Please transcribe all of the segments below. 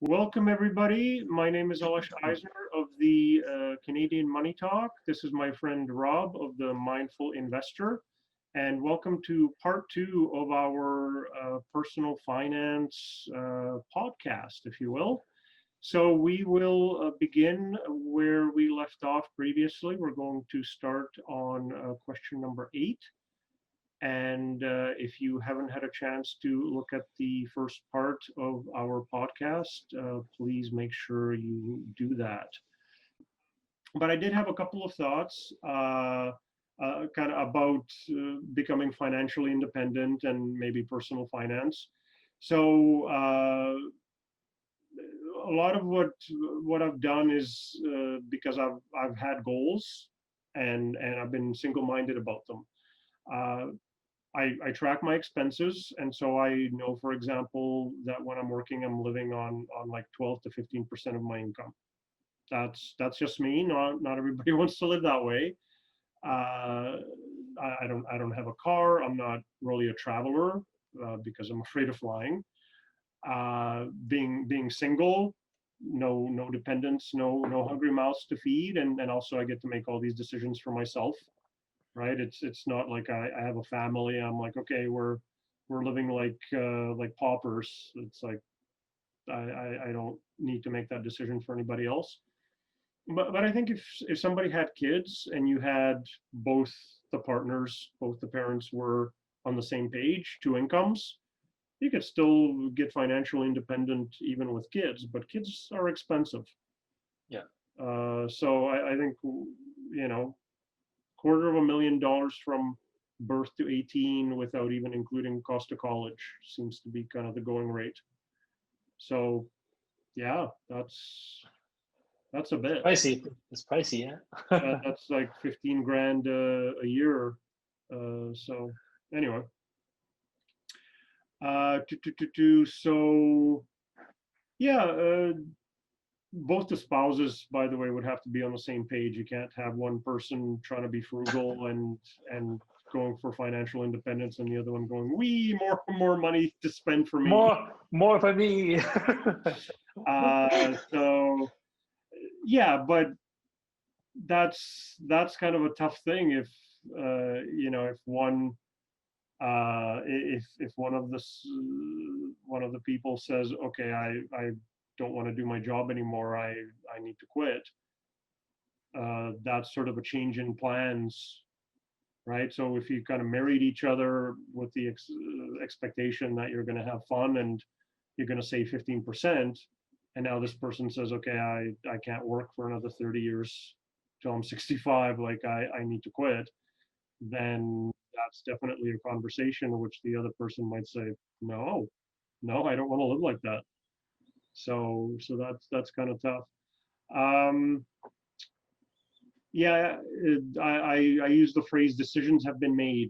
Welcome, everybody. My name is Alesh Eisner of the Canadian Money Talk. This is my friend Rob of the Mindful Investor. And welcome to part two of our personal finance podcast, if you will. So we will begin where we left off previously. We're going to start on question number 8. And if you haven't had a chance to look at the first part of our podcast, please make sure you do that. But I did have a couple of thoughts kind of about becoming financially independent and maybe personal finance. So a lot of what I've done is because I've had goals and I've been single-minded about them. Uh, I track my expenses, and so I know, for example, that when I'm working, I'm living on like 12 to 15% of my income. That's just me. Not everybody wants to live that way. Uh, I don't have a car. I'm not really a traveler because I'm afraid of flying. Being single, no dependents, no hungry mouths to feed, and also I get to make all these decisions for myself, right? It's not like I have a family. I'm like, okay, we're living like paupers. It's like I don't need to make that decision for anybody else. But I think if somebody had kids and you had both the partners, both the parents were on the same page, two incomes, you could still get financially independent even with kids. But kids are expensive. Yeah. So I think $250,000 from birth to 18 without even including cost of college seems to be kind of the going rate. So yeah, that's a It's bit. pricey. It's pricey, yeah. That's like 15 grand a year. So anyway, so yeah, both the spouses, by the way, would have to be on the same page. You can't have one person trying to be frugal and going for financial independence and the other one going, we more money to spend for me. More for me. So yeah, but that's kind of a tough thing if if one if one of the people says, okay, I don't want to do my job anymore, I need to quit. That's sort of a change in plans, right? So if you kind of married each other with the expectation that you're going to have fun and you're going to save 15%, and now this person says, okay, I can't work for another 30 years till I'm 65, like I need to quit, then that's definitely a conversation in which the other person might say, no, I don't want to live like that. So that's kind of tough. Um, yeah, I use the phrase decisions have been made.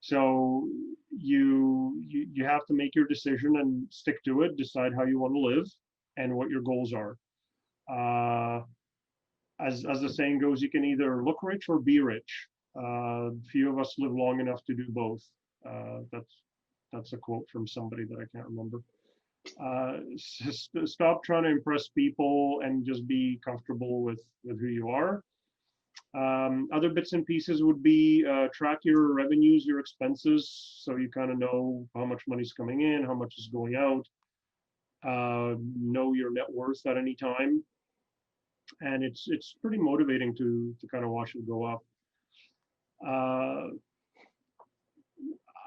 So you have to make your decision and stick to it, decide how you want to live and what your goals are. Uh, as the saying goes, you can either look rich or be rich. Few of us live long enough to do both. That's a quote from somebody that I can't remember. Stop trying to impress people and just be comfortable with who you are. Other bits and pieces would be track your revenues, your expenses, so you kind of know how much money's coming in, how much is going out. Know your net worth at any time, and it's pretty motivating to kind of watch it go up. Uh,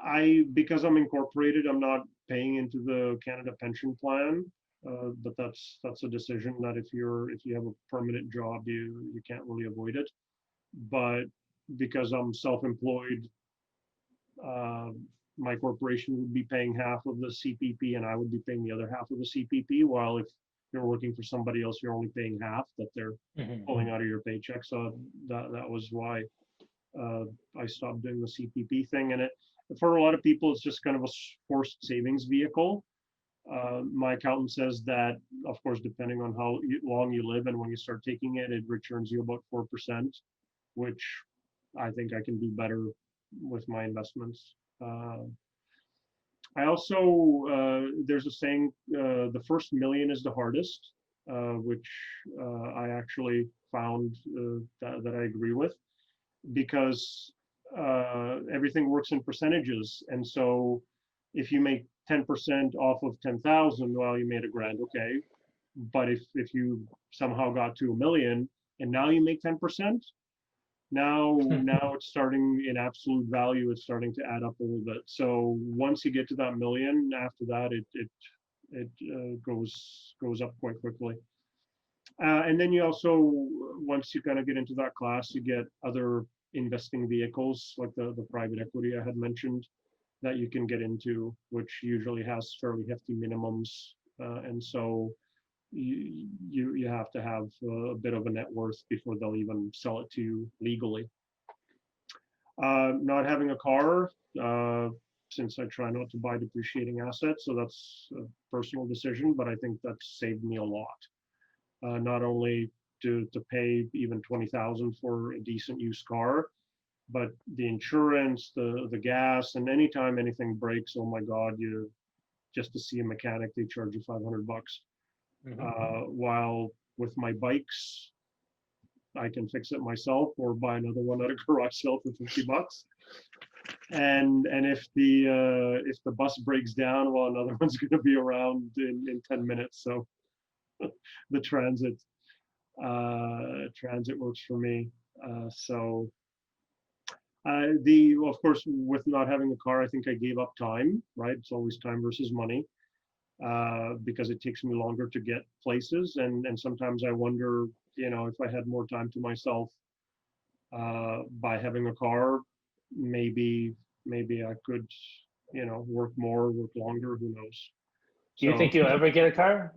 I because I'm incorporated, I'm not paying into the Canada Pension Plan, but that's a decision that if you have a permanent job, you can't really avoid it. But because I'm self-employed, uh, my corporation would be paying half of the CPP, and I would be paying the other half of the CPP. While if you're working for somebody else, you're only paying half that they're Mhm. pulling out of your paycheck. So that was why uh, I stopped doing the CPP thing. And it for a lot of people, it's just kind of a forced savings vehicle. My accountant says that, of course, depending on how long you live and when you start taking it, it returns you about 4%, which I think I can do better with my investments. Uh, I also, there's a saying, the first million is the hardest, which I actually found that I agree with, because everything works in percentages. And so if you make 10% off of 10,000, well, you made a grand, okay. But if you somehow got to a million and now you make 10%, now it's starting in absolute value, it's starting to add up a little bit. So once you get to that million, after that it goes up quite quickly. And then you also, once you kind of get into that class, you get other investing vehicles like the private equity I had mentioned that you can get into, which usually has fairly hefty minimums. And so you have to have a bit of a net worth before they'll even sell it to you legally. Not having a car, since I try not to buy depreciating assets, so that's a personal decision, but I think that's saved me a lot. Not only to pay even 20,000 for a decent used car, but the insurance, the gas, and anytime anything breaks, oh my God, you just to see a mechanic, they charge you 500 bucks. While with my bikes, I can fix it myself or buy another one at a garage sale for 50 bucks. And if the bus breaks down, well, another one's going to be around in 10 minutes. So the transit works for me. So of course, with not having a car, I think I gave up time, right? It's always time versus money, because it takes me longer to get places. And sometimes I wonder, if I had more time to myself, by having a car, maybe I could, work more, work longer, who knows? Do you So, think you'll ever get a car?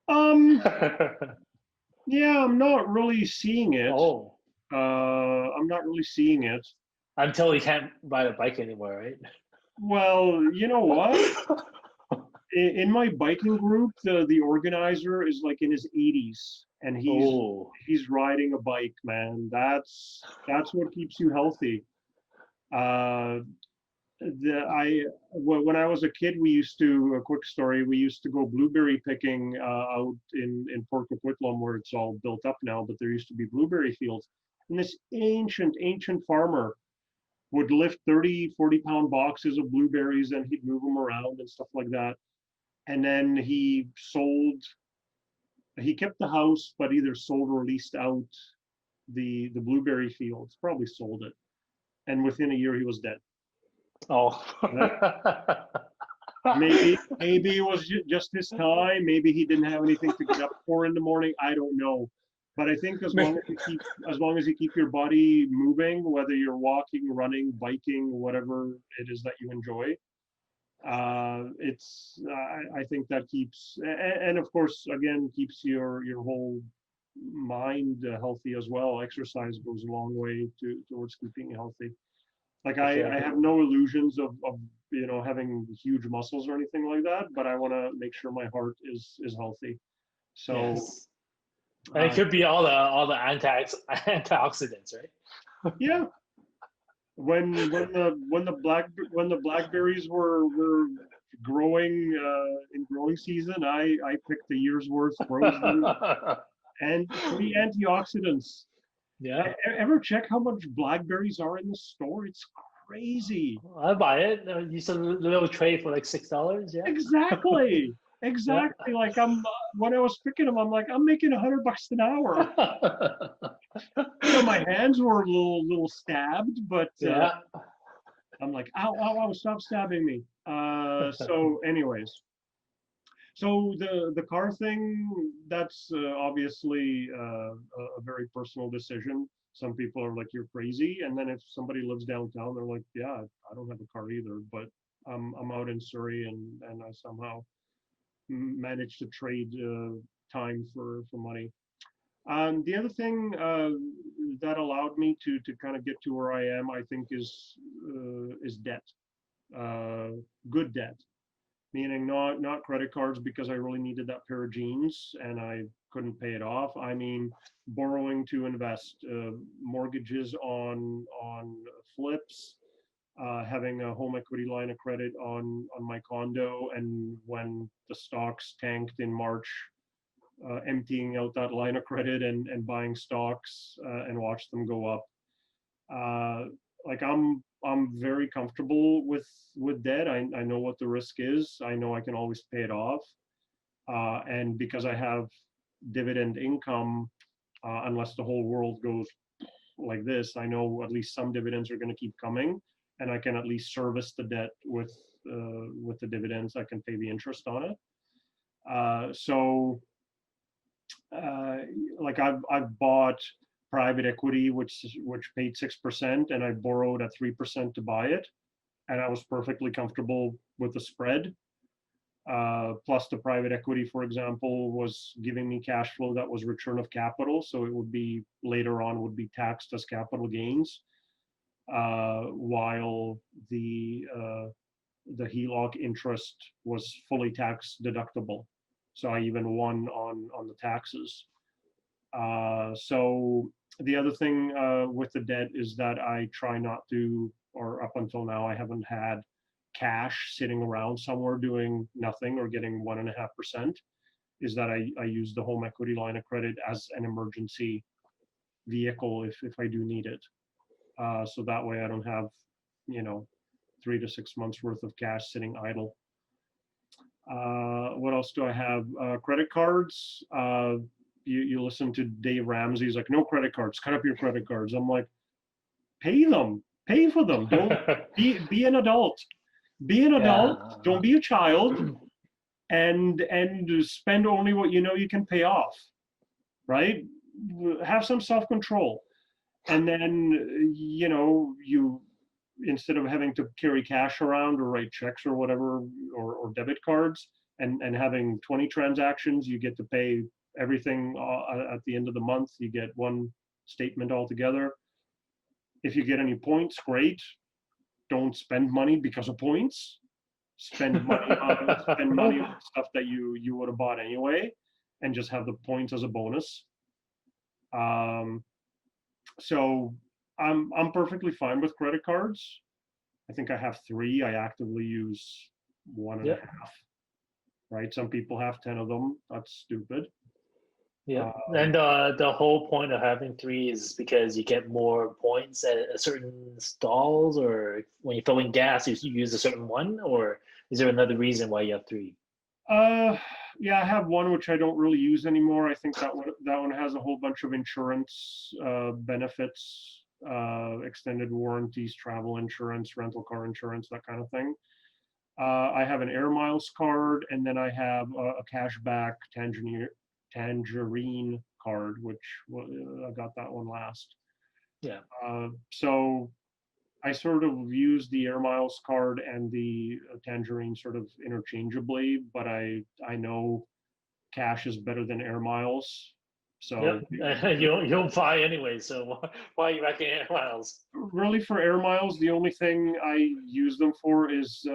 um, yeah, I'm not really seeing it. Oh, I'm not really seeing it. until you can't ride a bike anymore, right? Well, you know what? In my biking group, the organizer is like in his 80s, and Oh, he's riding a bike, man. That's what keeps you healthy. Uh, when I was a kid, we used to, a quick story, we used to go blueberry picking out in Port Coquitlam, where it's all built up now, but there used to be blueberry fields. And this ancient farmer would lift 30, 40 pound boxes of blueberries, and he'd move them around and stuff like that. And then he kept the house, but either sold or leased out the blueberry fields, probably sold it. And within a year, he was dead. oh. Right? Maybe it was just his time. Maybe he didn't have anything to get up for in the morning. I don't know. But I think as long as you keep your body moving, whether you're walking, running, biking, whatever it is that you enjoy, I think that keeps, and of course, again, keeps your whole mind healthy as well. Exercise goes a long way towards keeping you healthy. Like For I sure. have no illusions of having huge muscles or anything like that, but I want to make sure my heart is healthy. So Yes. And it uh, could be all the antioxidants, right? yeah, when the blackberries were growing in growing season, I picked a year's worth frozen and free antioxidants. Yeah, Ever check how much blackberries are in the store? It's crazy. I buy it. Use a little tray for like $6. Yeah, Exactly. yeah. Exactly. Like when I was picking them, I'm like, I'm making $100 an hour. My hands were a little stabbed, but Yeah. I'm like, ow, ow, ow, stop stabbing me. So anyways, so the car thing, that's obviously a very personal decision. Some people are like, you're crazy. And then if somebody lives downtown, they're like, yeah, I don't have a car either, but I'm out in Surrey, and I somehow managed to trade time for money. The other thing that allowed me to kind of get to where I am, I think, is debt, uh, good debt, meaning not credit cards because I really needed that pair of jeans and I couldn't pay it off. I mean, borrowing to invest, mortgages on flips, having a home equity line of credit on my condo, and when the stocks tanked in March, emptying out that line of credit and buying stocks and watch them go up. Uh, like I'm very comfortable with debt. I know what the risk is. I know I can always pay it off. And because I have dividend income, unless the whole world goes like this, I know at least some dividends are going to keep coming, and I can at least service the debt with the dividends. I can pay the interest on it. So uh, like I've bought private equity which paid 6%, and I borrowed at 3% to buy it, and I was perfectly comfortable with the spread. Plus the private equity, for example, was giving me cash flow that was return of capital, so it would be later on would be taxed as capital gains, while the HELOC interest was fully tax deductible. So I even won on the taxes. So the other thing with the debt is that I try not to, or up until now, I haven't had cash sitting around somewhere doing nothing or getting 1.5%. Is that I use the home equity line of credit as an emergency vehicle if I do need it. So that way I don't have, you know, 3 to 6 months worth of cash sitting idle. What else do I have? Credit cards. You listen to Dave Ramsey. He's like, no credit cards. Cut up your credit cards. I'm like, pay them. Pay for them. Don't be an adult. Be an adult. Yeah. Don't be a child. And spend only what you know you can pay off. Right? Have some self control. And then you instead of having to carry cash around or write checks or whatever, or debit cards, and having 20 transactions, you get to pay everything at the end of the month. You get one statement altogether. If you get any points, great. Don't spend money because of points. Spend money on stuff that you would have bought anyway, and just have the points as a bonus. So I'm perfectly fine with credit cards. I think I have 3. I actively use 1.5. Yep. Right? Some people have 10 of them. That's stupid. Yeah, and the whole point of having 3 is because you get more points at a certain stalls, or when you're filling gas, you use a certain one, or is there another reason why you have 3? Yeah, I have one which I don't really use anymore. I think that one has a whole bunch of insurance benefits, extended warranties, travel insurance, rental car insurance, that kind of thing. I have an Air Miles card, and then I have a cashback tangerine card, which I got that one last. Yeah. So I sort of use the Air Miles card and the Tangerine sort of interchangeably, but I know cash is better than Air Miles. So Yep. You don't fly anyway, so why are you racking Air Miles? really, for Air Miles, the only thing I use them for is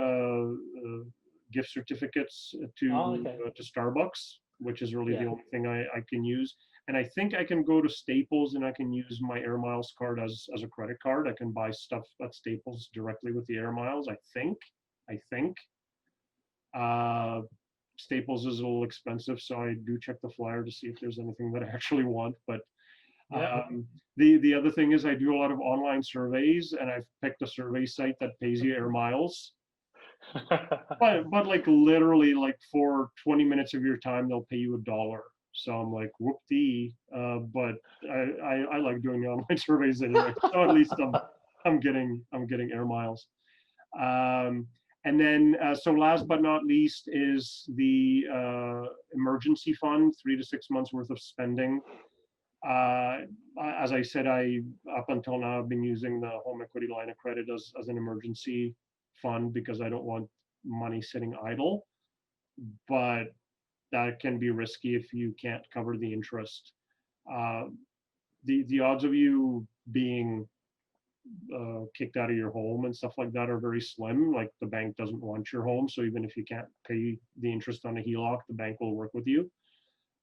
gift certificates Oh, okay. to Starbucks, which is really the Yeah. only thing I can use. And I think I can go to Staples and I can use my Air Miles card as a credit card. I can buy stuff at Staples directly with the Air Miles. I think. Uh, Staples is a little expensive, so I do check the flyer to see if there's anything that I actually want. But Yeah. the other thing is I do a lot of online surveys, and I've picked a survey site that pays you Air Miles. But like literally, like for 20 minutes of your time, they'll pay you $1. So I'm like, whoop-dee. But I like doing the online surveys anyway. So at least I'm getting Air Miles. And then so last but not least is the emergency fund, 3 to 6 months worth of spending. As I said, up until now I've been using the home equity line of credit as an emergency fund because I don't want money sitting idle. But that can be risky if you can't cover the interest. The odds of you being kicked out of your home and stuff like that are very slim. Like the bank doesn't want your home, so even if you can't pay the interest on a HELOC, the bank will work with you.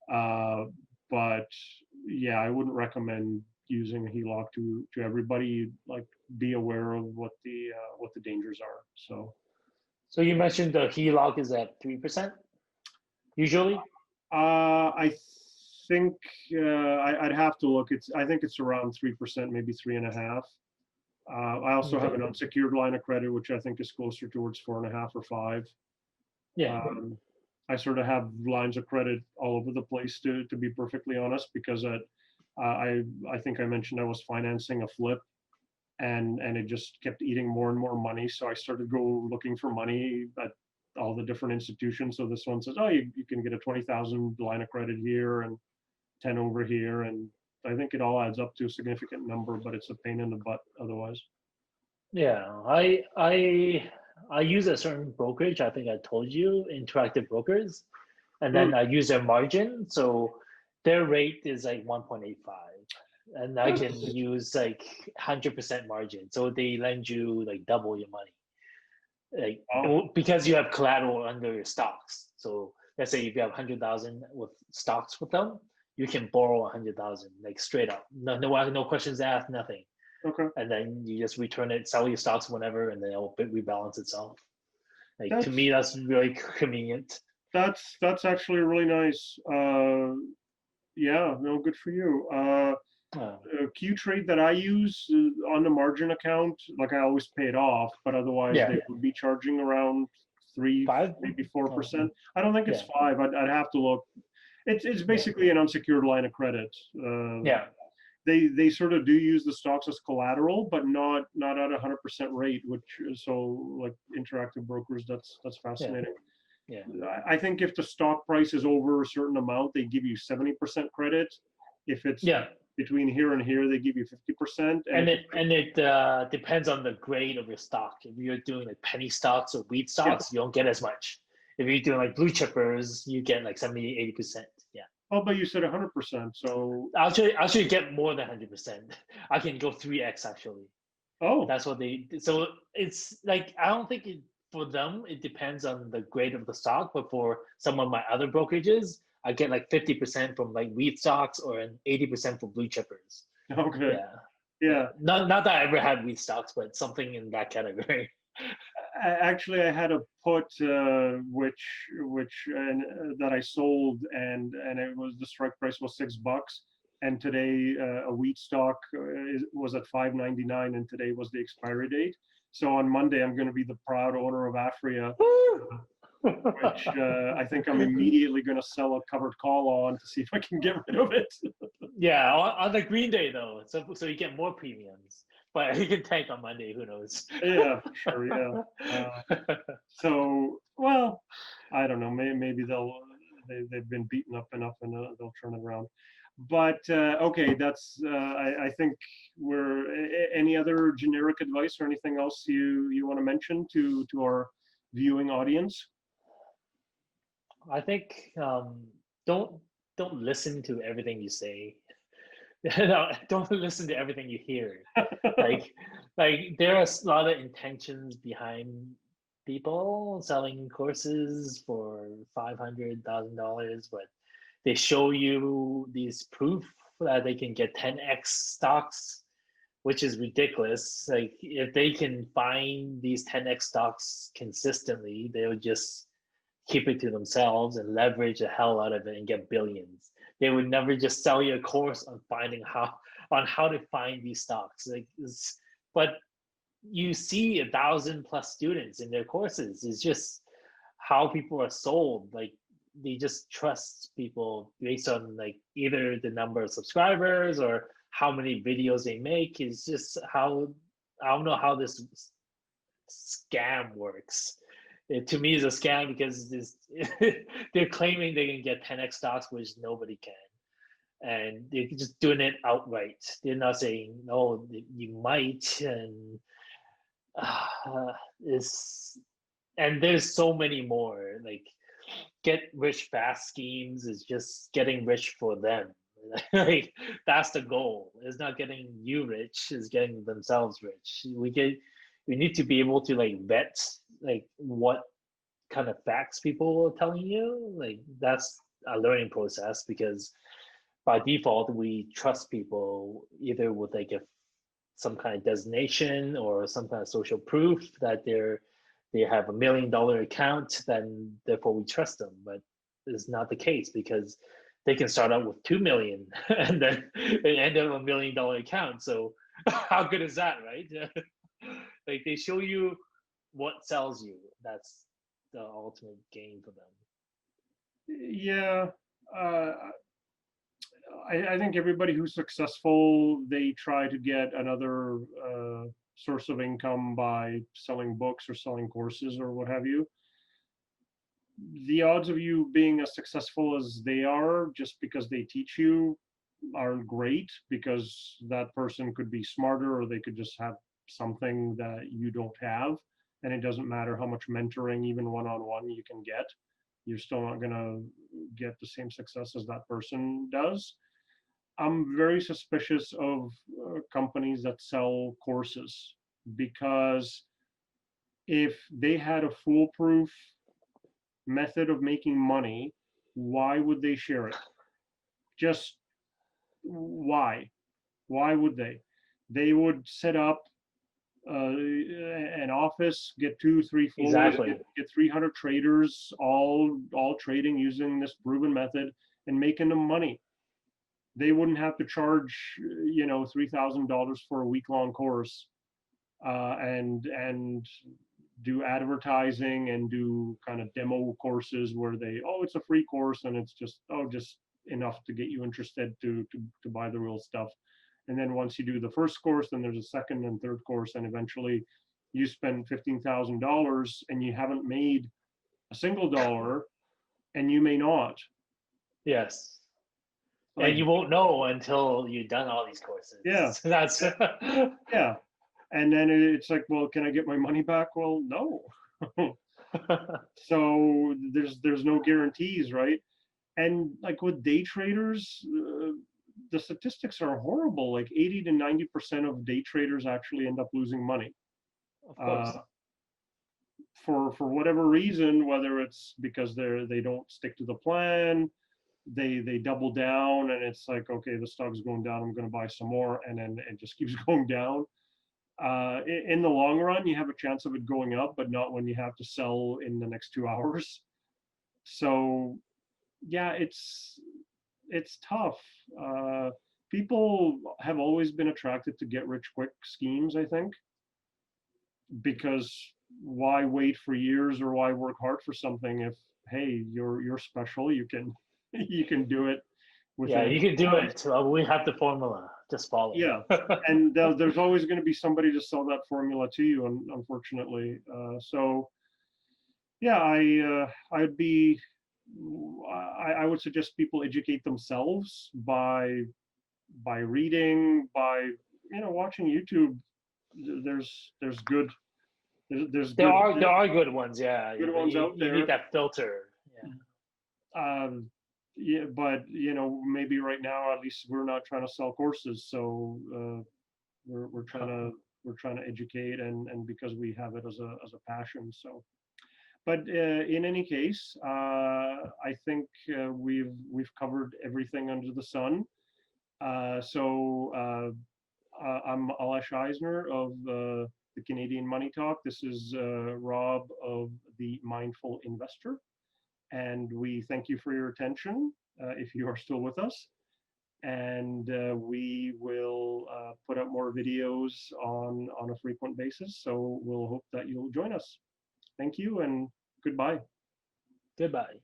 But yeah, I wouldn't recommend using a HELOC to everybody. Like be aware of what the dangers are. So you mentioned the HELOC is at 3% usually. I think I'd have to look. I think it's around 3%, maybe 3.5. I also have Okay. an unsecured line of credit, which I think is closer towards 4.5 or 5. Yeah. I sort of have lines of credit all over the place, to be perfectly honest, because I think I mentioned I was financing a flip, and it just kept eating more and more money. So I started looking for money at all the different institutions. So this one says, oh, you can get a 20,000 line of credit here and 10 over here, and I think it all adds up to a significant number, but it's a pain in the butt otherwise. Yeah. I use a certain brokerage. I think I told you, Interactive Brokers, and then I use their margin. So their rate is like 1.85, and I can use like 100% margin. So they lend you like double your money, like Oh, because you have collateral under your stocks. So let's say if you have 100,000 with stocks with them, you can borrow 100,000 like straight up, no questions asked, nothing, okay. and then you just return it, sell your stocks whenever, and then it'll rebalance itself. Like to me, That's that's really convenient. that's actually really nice. Yeah, no, good for you. Uh, Q-Trade that I use on the margin account, like I always pay it off, but otherwise yeah, they would be charging around three, 5. maybe Oh, 4%. I don't think it's yeah, 5. I'd have to look. It's yeah, basically an unsecured line of credit. yeah, They sort of do use the stocks as collateral, but not at 100% rate, which so like Interactive Brokers, that's yeah, fascinating. yeah, I think if the stock price is over a certain amount, they give you 70% credit. If it's yeah. between here and here, they give you 50%. And And if it depends on the grade of your stock. If you're doing like penny stocks or wheat yeah, stocks, you don't get as much. If you're doing like blue chippers, you get like 70, 80%. Yeah. oh, but you said 100%. So I'll actually get more than 100%. I can go 3x actually. oh, That's what they. So it's like I don't think for them it depends on the grade of the stock, but for some of my other brokerages, I get like 50% from like wheat stocks or an 80% for blue chippers. okay, Yeah, yeah. yeah. Not that I ever had wheat stocks, but something in that category. Actually, I had a put which that I sold, and it was the strike price was $6, and today a wheat stock was at 5.99, and today was the expiry date. So on Monday, I'm going to be the proud owner of Afria, which I think I'm immediately going to sell a covered call on to see if I can get rid of it. Yeah, on the green day though, so you get more premiums, but you can tank on Monday. Who knows? Yeah, sure, yeah. So, well, I don't know. Maybe they've been beaten up enough, and they'll turn it around. But okay, that's I think any other generic advice or anything else you want to mention to our viewing audience? I think don't don't listen to everything you say. No, don't listen to everything you hear. Like there are a lot of intentions behind people selling courses for $500,000, but they show you these proof that they can get 10x stocks, which is ridiculous. Like if they can find these 10x stocks consistently, they would just keep it to themselves and leverage the hell out of it and get billions. They would never just sell you a course on finding how to find these stocks. But you see 1,000 plus students in their courses. It's just how people are sold. Like they just trust people based on like either the number of subscribers or how many videos they make. It's just how I don't know how this scam works. To me, is a scam because they're claiming they can get 10x stocks, which nobody can, and they're just doing it outright. They're not saying no, you might, and is and there's so many more like get rich fast schemes is just getting rich for them. Like that's the goal. It's not getting you rich, it's getting themselves rich. We need to be able to like vet like what kind of facts people are telling you. Like that's a learning process because by default we trust people either with like a some kind of designation or some kind of social proof that they have $1 million account, then therefore we trust them. But it's not the case because they can start out with 2 million and then they end up with $1 million account. So how good is that, right? Like they show you what sells you. That's the ultimate gain for them. Yeah, uh, I think everybody who's successful, they try to get another source of income by selling books or selling courses or what have you. The odds of you being as successful as they are just because they teach you aren't great, because that person could be smarter or they could just have something that you don't have. And it doesn't matter how much mentoring, even one-on-one, you can get. You're still not going to get the same success as that person does. I'm very suspicious of companies that sell courses, because if they had a foolproof method of making money, why would they share it? Just why? Why would they? They would set up an office, get 2, 3 floors, Exactly. get 300 traders, all trading using this proven method and making them money. They wouldn't have to charge, $3,000 for a week-long course, and do advertising and do kind of demo courses where it's a free course and it's just enough to get you interested to buy the real stuff. And then once you do the first course, then there's a second and third course, and eventually you spend $15,000 and you haven't made a single dollar, and you may not. Yes. Like, And you won't know until you've done all these courses. yeah, That's yeah. And then it's like, well, can I get my money back? Well, no. So there's no guarantees, right? And like with day traders, the statistics are horrible. Like 80 to 90% of day traders actually end up losing money. of course. For whatever reason, whether it's because they don't stick to the plan, they double down, and it's like, okay, the stock's going down, I'm going to buy some more, and then it just keeps going down. In the long run, you have a chance of it going up, but not when you have to sell in the next 2 hours. So yeah, it's tough. People have always been attracted to get rich quick schemes, I think, because why wait for years, or why work hard for something if, hey, you're special, you can you can do it Yeah, within. you can do it. We have the formula. Just follow. Yeah, and there's always going to be somebody to sell that formula to you, unfortunately. So yeah, I'd be I would suggest people educate themselves by reading, by watching YouTube. There's good there's There good are good ones, yeah. good But ones out you need there. that filter. Yeah. Yeah, but maybe right now, at least we're not trying to sell courses, so we're trying to educate, and because we have it as a passion. So, but in any case, I think we've covered everything under the sun. I'm Alash Eisner of the Canadian Money Talk. This is Rob of the Mindful Investor, and we thank you for your attention, if you are still with us. And we will put out more videos on a frequent basis. So we'll hope that you'll join us. Thank you and goodbye. Goodbye.